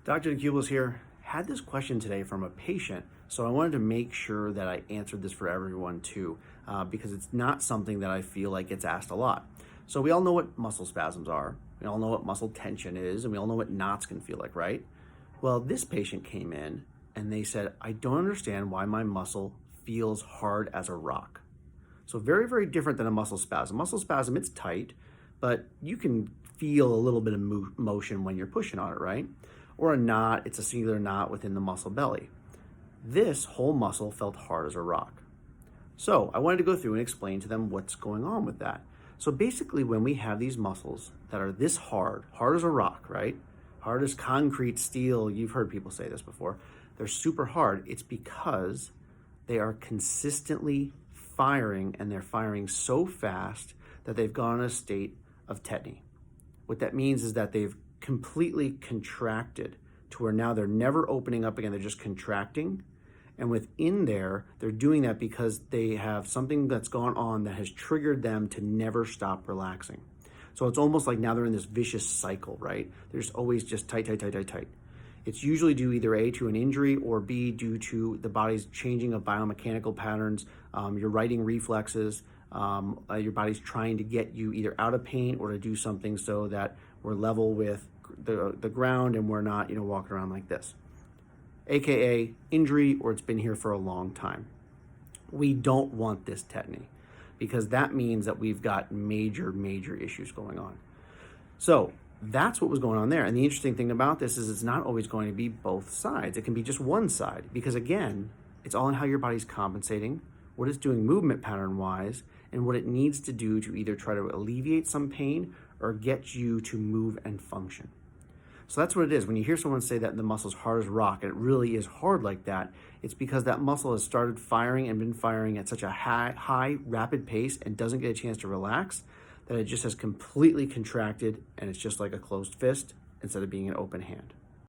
Dr. DeCubellis here. Had this question today from a patient, so I wanted to make sure that I answered this for everyone too, because it's not something that I feel like gets asked a lot. So we all know what muscle spasms are, we all know what muscle tension is, and we all know what knots can feel like, right? Well, this patient came in and they said, I don't understand why my muscle feels hard as a rock. So very, very different than a muscle spasm. Muscle spasm, it's tight, but you can feel a little bit of motion when you're pushing on it, right? Or a knot, it's a singular knot within the muscle belly. This whole muscle felt hard as a rock. So I wanted to go through and explain to them what's going on with that. So basically when we have these muscles that are this hard as a rock, right? Hard as concrete, steel, you've heard people say this before. They're super hard. It's because they are consistently firing, and they're firing so fast that they've gone in a state of tetany. What that means is that they've completely contracted to where now they're never opening up again, they're just contracting. And within there, they're doing that because they have something that's gone on that has triggered them to never stop relaxing. So it's almost like now they're in this vicious cycle, right? There's always just tight. It's usually due either A, to an injury, or B, due to the body's changing of biomechanical patterns, your righting reflexes, your body's trying to get you either out of pain or to do something so that we're level with the ground and we're not, walking around like this. AKA injury, or it's been here for a long time. We don't want this tetany because that means that we've got major issues going on. So that's what was going on there. And the interesting thing about this is it's not always going to be both sides. It can be just one side because, again, it's all in how your body's compensating, what it's doing movement pattern wise, and what it needs to do to either try to alleviate some pain or get you to move and function. So that's what it is. When you hear someone say that the muscle's hard as rock, and it really is hard like that, it's because that muscle has started firing and been firing at such a high, rapid pace and doesn't get a chance to relax, that it just has completely contracted, and it's just like a closed fist instead of being an open hand.